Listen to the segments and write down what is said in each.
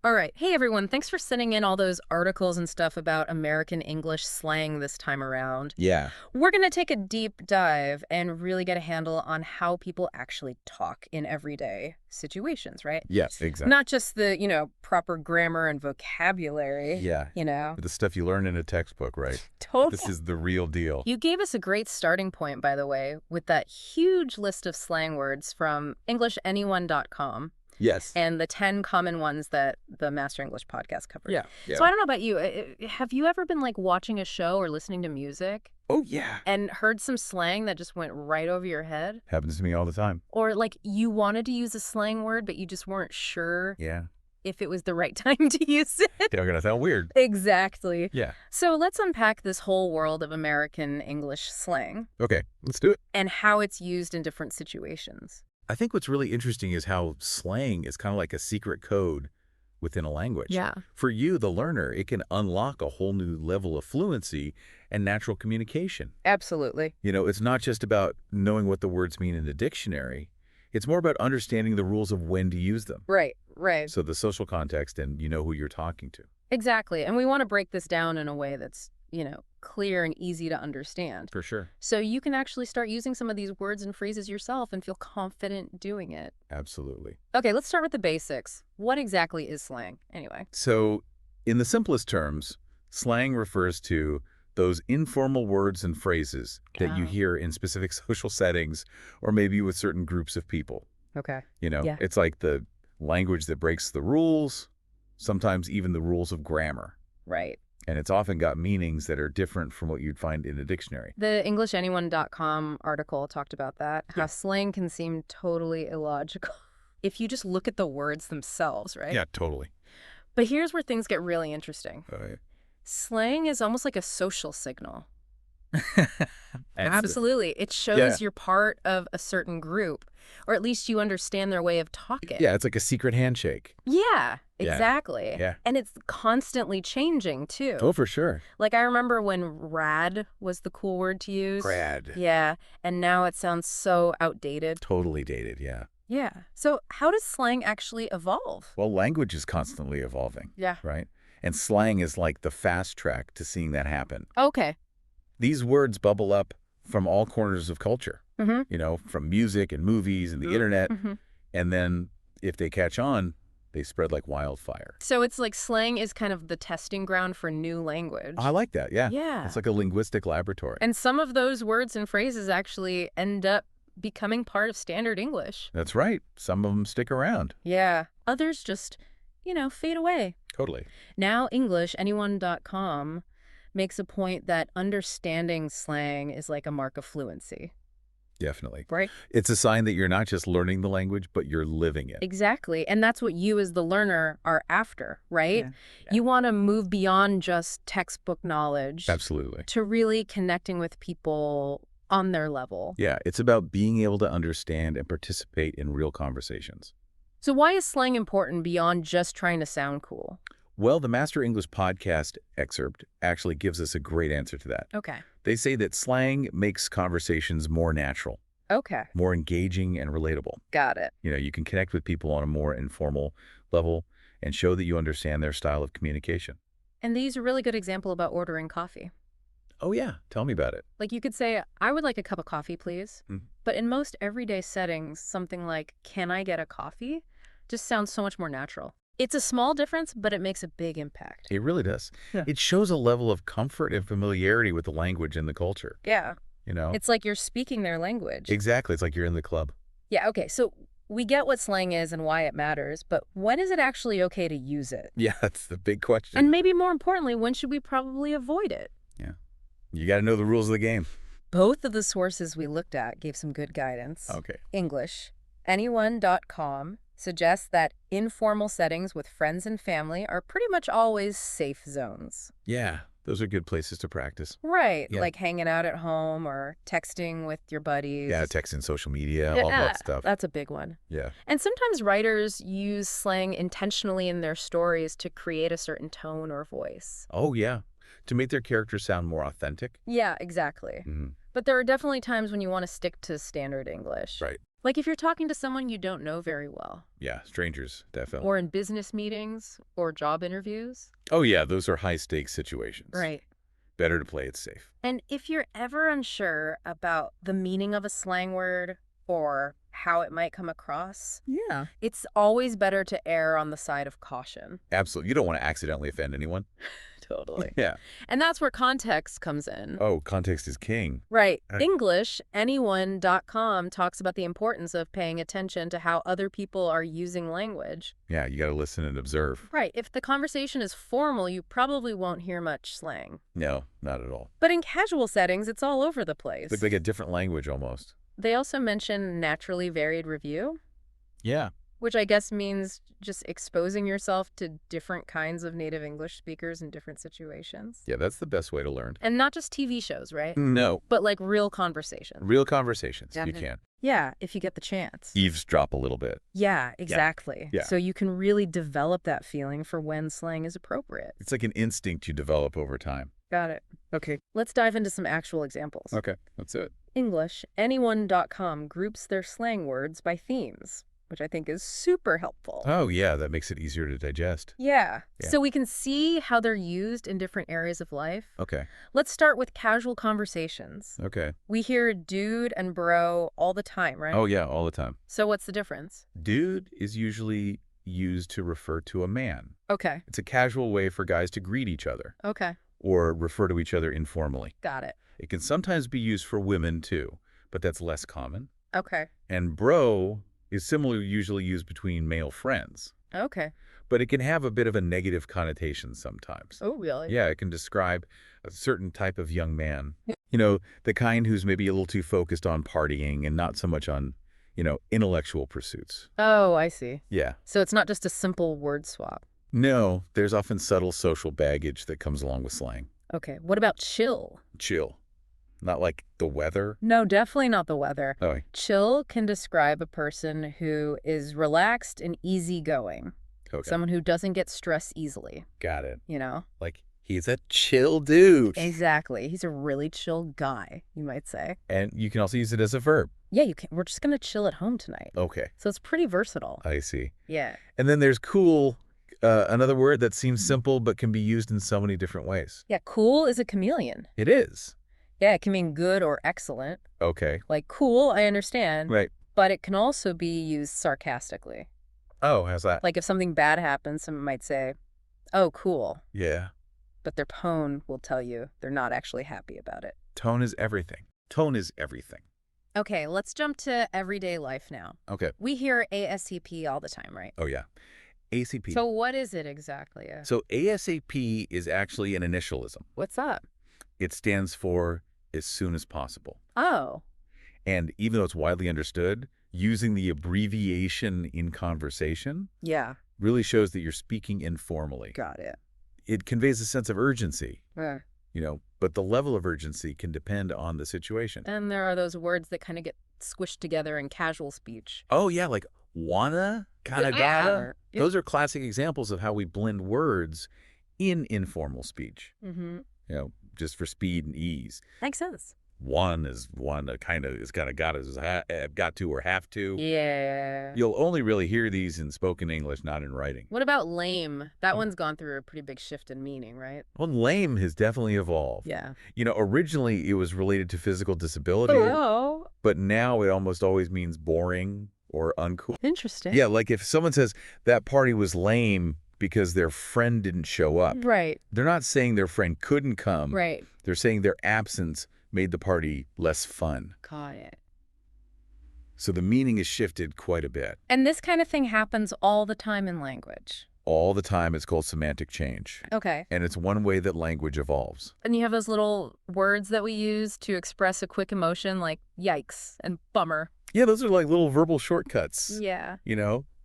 All right. Hey, everyone. Thanks for sending in all those articles and stuff about American English slang this time around. Yeah. We're going to take a deep dive and really get a handle on how people actually talk in everyday situations, right? Yes, exactly. Not just the, proper grammar and vocabulary, Yeah. The stuff you learn in a textbook, right? This Totally. is the real deal. You gave us a great starting point, by the way, with that huge list of slang words from EnglishAnyone.com. Yes. And the 10 common ones that the Master English podcast covered. Yeah. So I don't know about you. Have you ever been like watching a show or listening to music Oh, yeah. and heard some slang that just went right over your head? Happens to me all the time. Or like you wanted to use a slang word, but you just weren't sure Yeah. if it was the right time to use it? They're going to sound weird. Exactly. Yeah. So let's unpack this whole world of American English slang Okay, let's do it. and how it's used in different situations. I think what's really interesting is how slang is kind of like a secret code within a language. Yeah. For you, the learner, it can unlock a whole new level of fluency and natural communication. Absolutely. It's not just about knowing what the words mean in the dictionary. It's more about understanding the rules of when to use them. Right, right. So the social context and you know who you're talking to. Exactly. And we want to break this down in a way that's, clear and easy to understand. For sure. So you can actually start using some of these words and phrases yourself and feel confident doing it. Absolutely. Okay, let's start with the basics. What exactly is slang, anyway? So in the simplest terms, slang refers to those informal words and phrases that you Oh. hear in specific social settings or maybe with certain groups of people. Okay. You know, Yeah. it's like the language that breaks the rules, sometimes even the rules of grammar. Right. And it's often got meanings that are different from what you'd find in a dictionary. The EnglishAnyone.com article talked about that, how Yeah. slang can seem totally illogical if you just look at the words themselves, right? Yeah, totally. But here's where things get really interesting. Uh, Slang is almost like a social signal. Absolutely. Absolutely. It shows Yeah. you're part of a certain group, or at least you understand their way of talking. Yeah, it's like a secret handshake. Yeah, Yeah. exactly. Yeah. And it's constantly changing, too. Oh, for sure. Like, I remember when rad was the cool word to use. Grad. Yeah, and now it sounds so outdated. Totally dated, yeah. Yeah. So how does slang actually evolve? Well, language is constantly evolving, Yeah. right? And slang is like the fast track to seeing that happen. Okay. These words bubble up from all corners of culture, Mm-hmm. from music and movies and the internet. Mm-hmm. And then if they catch on, they spread like wildfire. So it's like slang is kind of the testing ground for new language. I like that, yeah. Yeah. It's like a linguistic laboratory. And some of those words and phrases actually end up becoming part of standard English. That's right. Some of them stick around. Yeah. Others just, fade away. Totally. Now EnglishAnyone.com makes a point that understanding slang is like a mark of fluency, Definitely. right? It's a sign that you're not just learning the language, but you're living it. Exactly. And that's what you as the learner are after, right? Yeah. You want to move beyond just textbook knowledge Absolutely. to really connecting with people on their level. Yeah, it's about being able to understand and participate in real conversations. So why is slang important beyond just trying to sound cool? Well, the Master English podcast excerpt actually gives us a great answer to that. Okay. They say that slang makes conversations more natural, Okay. more engaging and relatable. Got it. You can connect with people on a more informal level and show that you understand their style of communication. And these are a really good example about ordering coffee. Oh, yeah. Tell me about it. Like you could say, I would like a cup of coffee, please. Mm. But in most everyday settings, something like, can I get a coffee? Just sounds so much more natural. It's a small difference, but it makes a big impact. It really does. Yeah. It shows a level of comfort and familiarity with the language and the culture, Yeah. you know? It's like you're speaking their language. Exactly. It's like you're in the club. Yeah, okay. So we get what slang is and why it matters, but when is it actually okay to use it? Yeah, that's the big question. And maybe more importantly, when should we probably avoid it? Yeah. You got to know the rules of the game. Both of the sources we looked at gave some good guidance. Okay. EnglishAnyone.com suggests that informal settings with friends and family are pretty much always safe zones. Yeah, those are good places to practice. Right, Yeah. like hanging out at home or texting with your buddies. Yeah, texting, social media, all that stuff. That's a big one. Yeah. And sometimes writers use slang intentionally in their stories to create a certain tone or voice. Oh, yeah. To make their characters sound more authentic. Yeah, exactly. Mhm. But there are definitely times when you want to stick to standard English. Right. Like if you're talking to someone you don't know very well, Yeah, strangers, definitely. or in business meetings or job interviews. Oh, yeah, those are high-stakes situations. Right. Better to play it safe. And if you're ever unsure about the meaning of a slang word or how it might come across, Yeah. it's always better to err on the side of caution. Absolutely. You don't want to accidentally offend anyone. Totally. Yeah. And that's where context comes in. Oh, context is king. Right. I- English, anyone.com talks about the importance of paying attention to how other people are using language. Yeah, you got to listen and observe. Right. If the conversation is formal, you probably won't hear much slang. No, not at all. But in casual settings, it's all over the place. Look like a different language almost. They also mention naturally varied review, Yeah. which I guess means just exposing yourself to different kinds of native English speakers in different situations. Yeah, that's the best way to learn. And not just TV shows, right? No. But like real conversations. Real conversations. Yeah. You can. Yeah, if you get the chance. Eavesdrop a little bit. Yeah, exactly. Yeah. So you can really develop that feeling for when slang is appropriate. It's like an instinct you develop over time. Got it. Okay. Let's dive into some actual examples. Okay, that's it. English, anyone.com groups their slang words by themes, which I think is super helpful. Oh, yeah, that makes it easier to digest. Yeah. Yeah. So we can see how they're used in different areas of life. Okay. Let's start with casual conversations. Okay. We hear dude and bro all the time, right? Oh, yeah, all the time. So what's the difference? Dude is usually used to refer to a man. Okay. It's a casual way for guys to greet each other Okay. or refer to each other informally. Got it. It can sometimes be used for women, too, but that's less common. Okay. And bro is similarly usually used between male friends, Okay. but it can have a bit of a negative connotation sometimes. Oh, really? Yeah, it can describe a certain type of young man. You know, the kind who's maybe a little too focused on partying and not so much on, intellectual pursuits. Oh, I see. Yeah. So it's not just a simple word swap. No, there's often subtle social baggage that comes along with slang. Okay. What about chill? Chill. Not like the weather. No, definitely not the weather. Oh, Chill can describe a person who is relaxed and easygoing. okay. Someone who doesn't get stressed easily, Got it. you know? Like, he's a chill dude. Exactly. He's a really chill guy, you might say. And you can also use it as a verb. Yeah, you can. We're just going to chill at home tonight. Okay, So it's pretty versatile. I see. Yeah. And then there's cool, another word that seems simple but can be used in so many different ways. Yeah, cool is a chameleon. It is. Yeah, it can mean good or excellent. Okay. Like cool, I understand. Right. But it can also be used sarcastically. Oh, how's that? Like if something bad happens, someone might say, oh, cool. Yeah. But their tone will tell you they're not actually happy about it. Tone is everything. Tone is everything. Okay, let's jump to everyday life now. Okay. We hear ASAP all the time, right? Oh, yeah. ACP. So what is it exactly? So ASAP is actually an initialism. What's up? It stands for as soon as possible. Oh, And even though it's widely understood, using the abbreviation in conversation yeah, really shows that you're speaking informally. got it. It conveys a sense of urgency, Uh, but the level of urgency can depend on the situation. And there are those words that kind of get squished together in casual speech. Oh, yeah, like wanna, kinda gotta. Yeah. Those are classic examples of how we blend words in informal speech, Mm-hmm. just for speed and ease. Makes sense. One is one, kind of is kind of got got to or have to. Yeah. You'll only really hear these in spoken English, not in writing. What about lame? That one's gone through a pretty big shift in meaning, right? Well, lame has definitely evolved. Yeah. Originally it was related to physical disability, Oh, but now it almost always means boring or uncool. interesting. Yeah, like if someone says that party was lame because their friend didn't show up, Right, they're not saying their friend couldn't come. right. They're saying their absence made the party less fun. Got it. So the meaning has shifted quite a bit. And this kind of thing happens all the time in language. All the time it's called semantic change. Okay. And it's one way that language evolves. And you have those little words that we use to express a quick emotion like yikes and bummer. Yeah, those are like little verbal shortcuts. Yeah.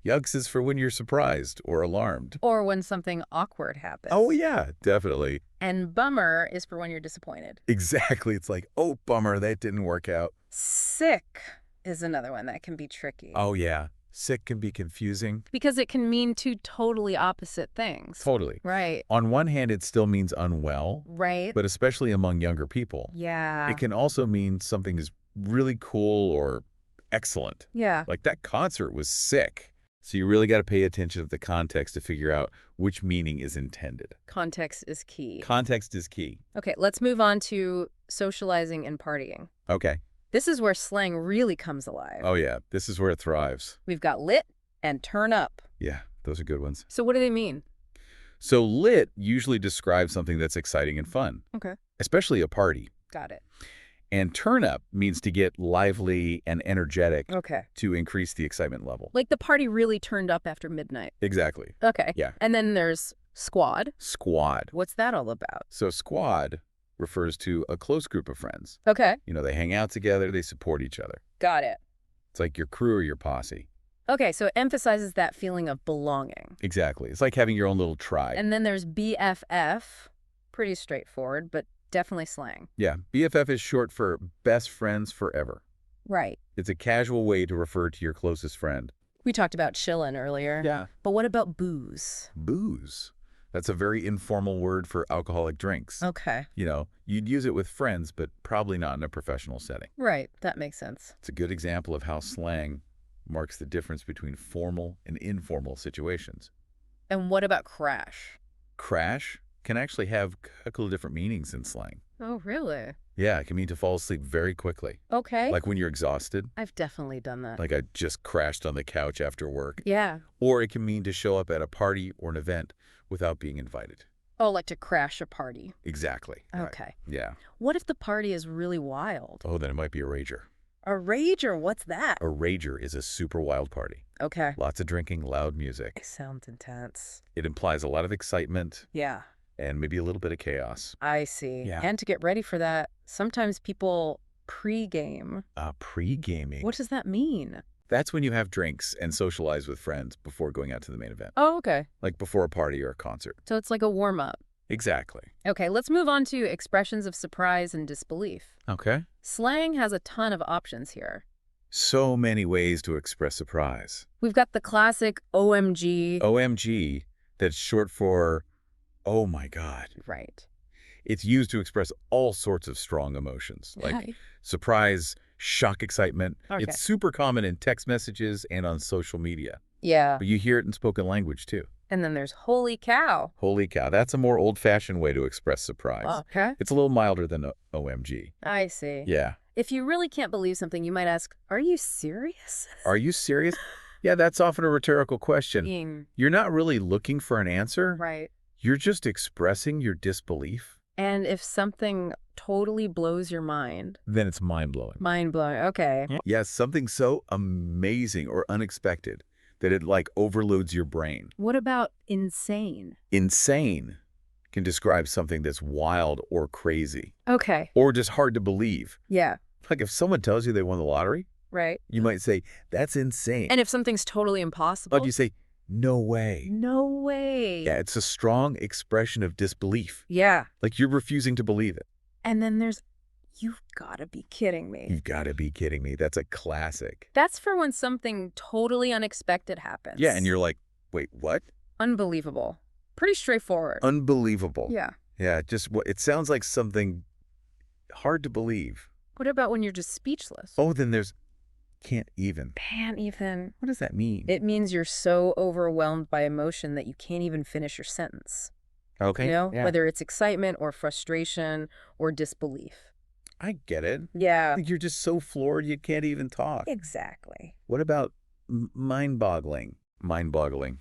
Yucks is for when you're surprised or alarmed. Or when something awkward happens. Oh, yeah, definitely. And bummer is for when you're disappointed. Exactly. It's like, oh, bummer, that didn't work out. Sick is another one that can be tricky. Oh, yeah. Sick can be confusing. Because it can mean two totally opposite things. Totally. Right. On one hand, it still means unwell, Right. but especially among younger people. Yeah. It can also mean something is really cool or excellent. Yeah. Like, that concert was sick. So you really got to pay attention to the context to figure out which meaning is intended. Context is key. Context is key. Okay, let's move on to socializing and partying. Okay. This is where slang really comes alive. Oh, yeah. This is where it thrives. We've got lit and turn up. Yeah, those are good ones. So what do they mean? So lit usually describes something that's exciting and fun, Okay. especially a party. Got it. And turn up means to get lively and energetic Okay. to increase the excitement level. Like the party really turned up after midnight. Exactly. Okay. Yeah. And then there's squad. Squad. What's that all about? So squad refers to a close group of friends. Okay. You know, they hang out together, they support each other. Got it. It's like your crew or your posse. Okay, so it emphasizes that feeling of belonging. Exactly. It's like having your own little tribe. And then there's BFF. Pretty straightforward, but definitely slang. Yeah. BFF is short for best friends forever. Right. It's a casual way to refer to your closest friend. We talked about chillin' earlier. Yeah. But what about booze? Booze. That's a very informal word for alcoholic drinks. Okay. You know, you'd use it with friends, but probably not in a professional setting. Right. That makes sense. It's a good example of how slang marks the difference between formal and informal situations. And what about crash? Crash can actually have a couple of different meanings in slang. Oh, really? Yeah, it can mean to fall asleep very quickly. Okay. Like when you're exhausted, I've definitely done that. like I just crashed on the couch after work. Yeah. Or it can mean to show up at a party or an event without being invited. Oh, like to crash a party. Exactly. Right. Okay. Yeah. What if the party is really wild? Oh, then it might be a rager. A rager? What's that? A rager is a super wild party. Okay. Lots of drinking, loud music. It sounds intense. It implies a lot of excitement Yeah. and maybe a little bit of chaos. I see. Yeah. And to get ready for that, sometimes people pre-game. Pre-gaming. What does that mean? That's when you have drinks and socialize with friends before going out to the main event. Oh, okay. Like before a party or a concert. So it's like a warm-up. Exactly. Okay, let's move on to expressions of surprise and disbelief. Okay. Slang has a ton of options here. So many ways to express surprise. We've got the classic OMG. OMG, that's short for, oh my God. Right. It's used to express all sorts of strong emotions, like Hi. surprise, shock, excitement. Okay. It's super common in text messages and on social media. Yeah. But you hear it in spoken language, too. And then there's holy cow. Holy cow, that's a more old-fashioned way to express surprise. Okay. It's a little milder than OMG. I see. Yeah. If you really can't believe something, you might ask, are you serious? Are you serious? Yeah, that's often a rhetorical question. Being You're not really looking for an answer. right. You're just expressing your disbelief. And if something totally blows your mind, Then it's mind-blowing. mind-blowing, okay. Yes, something so amazing or unexpected that it like overloads your brain. What about insane? Insane can describe something that's wild or crazy Okay. or just hard to believe. Yeah. Like if someone tells you they won the lottery, Right. you might say, that's insane. And if something's totally impossible? But you say, no way. No way. Yeah, it's a strong expression of disbelief. Yeah. Like you're refusing to believe it. And then there's, you've got to be kidding me. You've got to be kidding me. That's a classic. That's for when something totally unexpected happens. Yeah, and you're like, wait, what? Unbelievable. Pretty straightforward. Unbelievable. Yeah. Yeah, just what it sounds like something hard to believe. What about when you're just speechless? Oh, then there's can't even. Can't even. What does that mean? It means you're so overwhelmed by emotion that you can't even finish your sentence. Okay. You know, yeah. whether it's excitement or frustration or disbelief. I get it. Yeah. Like you're just so floored you can't even talk. Exactly. What about mind-boggling? Mind-boggling.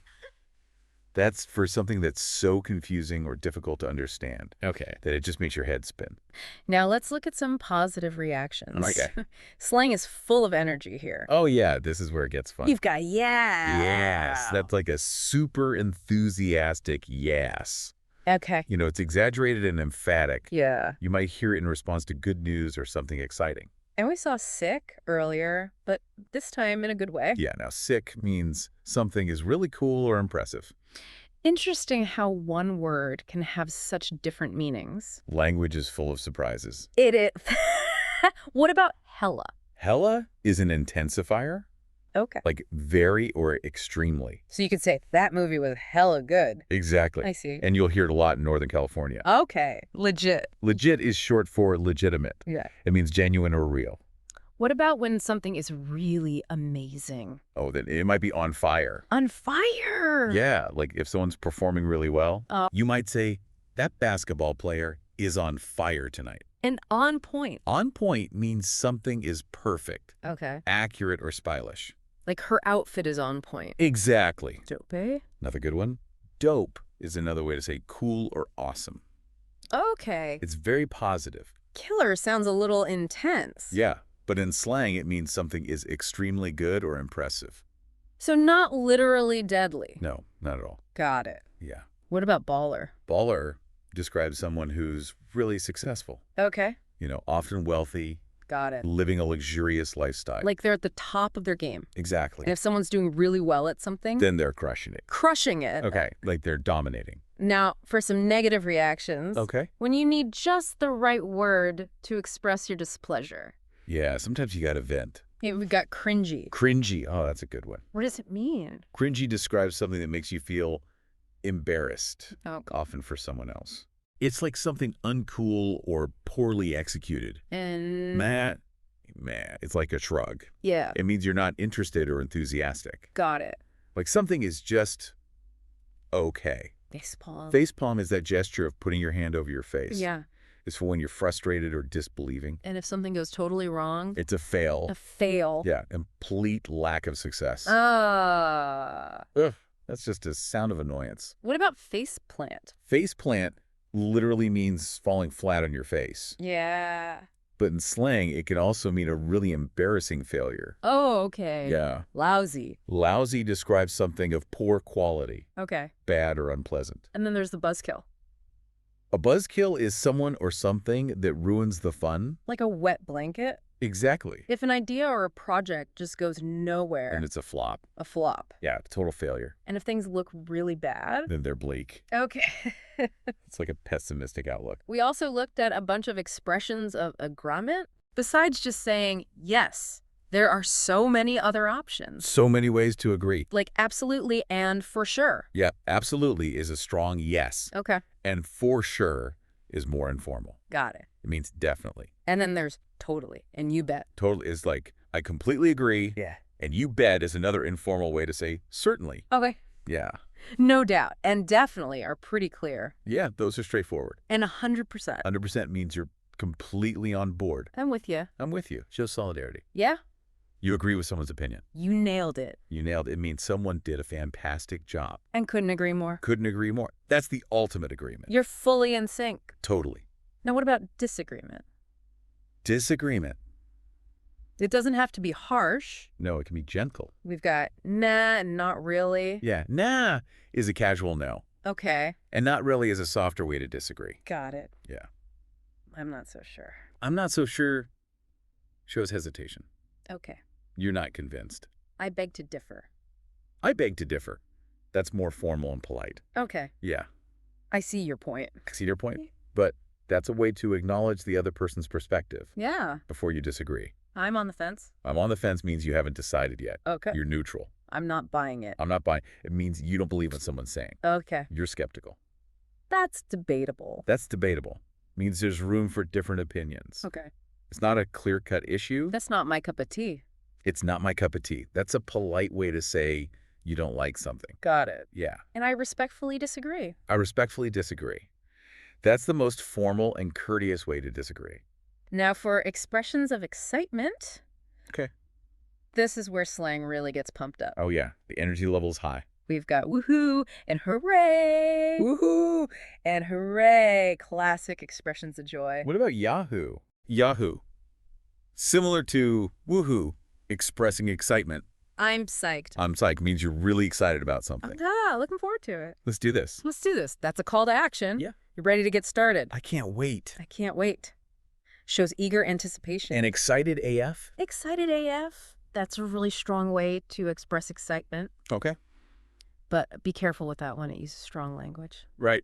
That's for something that's so confusing or difficult to understand. Okay. That it just makes your head spin. Now let's look at some positive reactions. Okay. Slang is full of energy here. Oh, yeah. This is where it gets fun. You've got yeah. Yes. That's like a super enthusiastic yes. Okay. You know, it's exaggerated and emphatic. Yeah. You might hear it in response to good news or something exciting. And we saw sick earlier, but this time in a good way. Yeah, now sick means something is really cool or impressive. Interesting how one word can have such different meanings. Language is full of surprises. It is. What about hella? Hella is an intensifier, Okay. like very or extremely. So you could say that movie was hella good. Exactly. I see. And you'll hear it a lot in Northern California. Okay. Legit. Legit is short for legitimate. Yeah. It means genuine or real. What about when something is really amazing? Oh, then it might be on fire. On fire! Yeah, like if someone's performing really well, Oh. you might say, that basketball player is on fire tonight. And on point. On point means something is perfect, Okay. accurate, or stylish. Like her outfit is on point. Exactly. Dope. Another good one. Dope is another way to say cool or awesome. Okay. It's very positive. Killer sounds a little intense. Yeah, but in slang, it means something is extremely good or impressive. So not literally deadly. No, not at all. Got it. Yeah. What about baller? Baller describes someone who's really successful. Okay. Often wealthy, Got it. living a luxurious lifestyle. Like they're at the top of their game. Exactly. And if someone's doing really well at something, Then they're crushing it. crushing it. Okay, like they're dominating. Now, for some negative reactions. Okay. When you need just the right word to express your displeasure. Yeah, sometimes you gotta vent. Yeah, we've got cringy. Cringy. Oh, that's a good one. What does it mean? Cringy describes something that makes you feel embarrassed, Oh, often for someone else. It's like something uncool or poorly executed. and Meh. It's like a shrug. yeah, It means you're not interested or enthusiastic. got it. Like something is just okay. Facepalm. Facepalm is that gesture of putting your hand over your face. Yeah. It's for when you're frustrated or disbelieving. And if something goes totally wrong, It's a fail. a fail. Yeah, complete lack of success. Ah. Ugh, that's just a sound of annoyance. What about faceplant? Faceplant literally means falling flat on your face. Yeah. But in slang, it can also mean a really embarrassing failure. Oh, okay. Yeah. Lousy. Lousy describes something of poor quality, Okay. bad or unpleasant. And then there's the buzzkill. A buzzkill is someone or something that ruins the fun. Like a wet blanket. Exactly. If an idea or a project just goes nowhere, And it's a flop. a flop. Yeah, total failure. And if things look really bad. Then they're bleak. Okay. It's like a pessimistic outlook. We also looked at a bunch of expressions of agreement. Besides just saying, yes, there are so many other options. So many ways to agree. Like absolutely and for sure. Yeah, absolutely is a strong yes. Okay. And for sure is more informal. Got it. It means definitely. And then there's totally and you bet. Totally is like, I completely agree. Yeah. And you bet is another informal way to say certainly. Okay. Yeah. No doubt. And definitely are pretty clear. Yeah, those are straightforward. And 100%. 100% means you're completely on board. I'm with you. I'm with you. Shows solidarity. Yeah? You agree with someone's opinion. You nailed it. You nailed it. It means someone did a fantastic job. And couldn't agree more. Couldn't agree more. That's the ultimate agreement. You're fully in sync. Totally. Now, what about disagreement? Disagreement. It doesn't have to be harsh. No, it can be gentle. We've got nah and not really. Yeah, nah is a casual no. Okay. And not really is a softer way to disagree. Got it. Yeah. I'm not so sure. I'm not so sure shows hesitation. Okay. You're not convinced. I beg to differ. I beg to differ. That's more formal and polite. Okay. Yeah. I see your point. I see your point. But that's a way to acknowledge the other person's perspective Yeah. before you disagree. I'm on the fence. I'm on the fence means you haven't decided yet. Okay. You're neutral. I'm not buying it. I'm not buying. It means you don't believe what someone's saying. Okay. You're skeptical. That's debatable. That's debatable. Means there's room for different opinions. Okay. It's not a clear-cut issue. That's not my cup of tea. It's not my cup of tea. That's a polite way to say you don't like something. Got it. Yeah. And I respectfully disagree. I respectfully disagree. That's the most formal and courteous way to disagree. Now for expressions of excitement. Okay. This is where slang really gets pumped up. Oh, yeah. The energy level's high. We've got woohoo and hooray. Woohoo and hooray. Classic expressions of joy. What about Yahoo? Yahoo. Similar to woohoo, expressing excitement. I'm psyched. I'm psyched means you're really excited about something. Ah, looking forward to it. Let's do this. Let's do this. That's a call to action. Yeah. You're ready to get started. I can't wait. I can't wait. Shows eager anticipation. And excited AF? Excited AF. That's a really strong way to express excitement. Okay. But be careful with that one. It uses strong language. Right.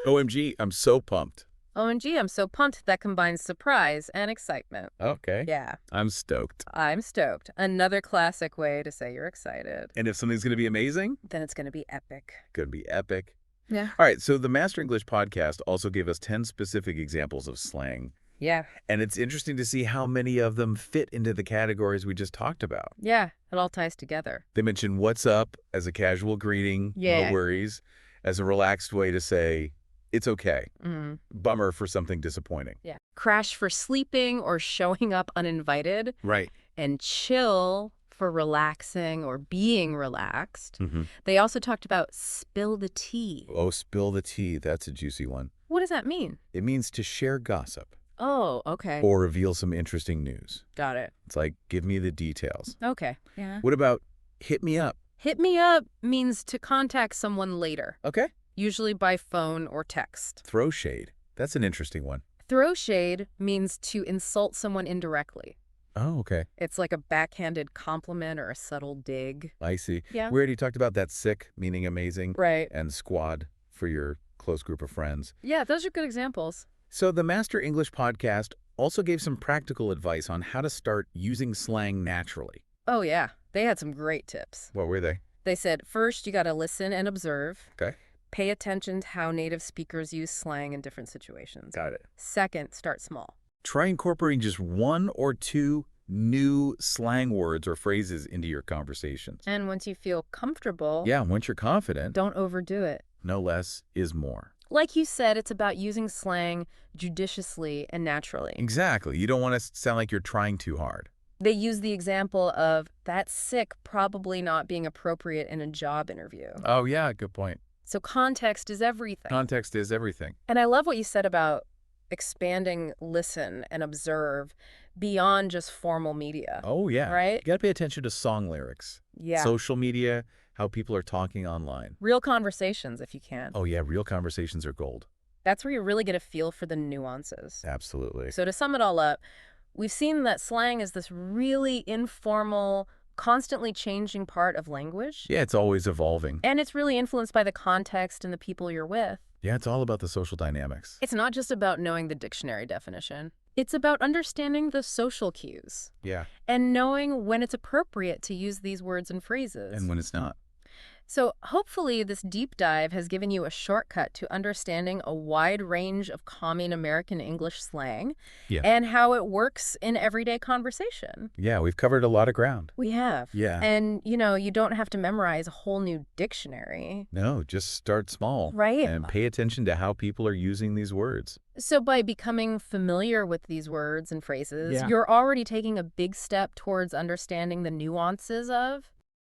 OMG, I'm so pumped. OMG, I'm so pumped. That combines surprise and excitement. Okay. Yeah, I'm stoked. I'm stoked. Another classic way to say you're excited. And if something's going to be amazing, Then it's going to be epic. going to be epic. Yeah. All right, so the Master English podcast also gave us 10 specific examples of slang Yeah. And it's interesting to see how many of them fit into the categories we just talked about. Yeah, it all ties together. They mention what's up as a casual greeting, no Yeah. worries, as a relaxed way to say, it's okay. Mm-hmm. Bummer for something disappointing. Yeah. Crash for sleeping or showing up uninvited. Right. And chill for relaxing or being relaxed. Mm-hmm. They also talked about spill the tea. Oh, spill the tea. That's a juicy one. What does that mean? It means to share gossip Oh, okay. or reveal some interesting news. Got it. It's like, give me the details. Okay. Yeah. What about hit me up? Hit me up means to contact someone later, Okay. usually by phone or text. Throw shade. That's an interesting one. Throw shade means to insult someone indirectly. Oh, okay. It's like a backhanded compliment or a subtle dig. I see. Yeah. We already talked about that sick, meaning amazing, Right. and squad for your close group of friends. Yeah, those are good examples. So the Master English podcast also gave some practical advice on how to start using slang naturally. Oh, yeah. They had some great tips. What were they? They said, first, you got to listen and observe. Okay. Pay attention to how native speakers use slang in different situations. Got it. Second, start small. Try incorporating just one or two new slang words or phrases into your conversations. And once you feel comfortable, Yeah, once you're confident, don't overdo it. no less is more. Like you said, it's about using slang judiciously and naturally. Exactly. You don't want to sound like you're trying too hard. They use the example of that sick probably not being appropriate in a job interview. Oh, yeah, good point. So context is everything. Context is everything. And I love what you said about expanding listen and observe beyond just formal media. Oh, yeah. Right? You got to pay attention to song lyrics. Yeah. Social media, how people are talking online. Real conversations, if you can. Oh, yeah, real conversations are gold. That's where you really get a feel for the nuances. Absolutely. So to sum it all up, we've seen that slang is this really informal, constantly changing part of language. Yeah, it's always evolving. And it's really influenced by the context and the people you're with. Yeah, it's all about the social dynamics. It's not just about knowing the dictionary definition. It's about understanding the social cues Yeah. and knowing when it's appropriate to use these words and phrases. And when it's not. So hopefully this deep dive has given you a shortcut to understanding a wide range of common American English slang and how it works in everyday conversation. Yeah, we've covered a lot of ground. We have. Yeah. And, you don't have to memorize a whole new dictionary. No, just start small. Right. And pay attention to how people are using these words. So by becoming familiar with these words and phrases, you're already taking a big step towards understanding the nuances of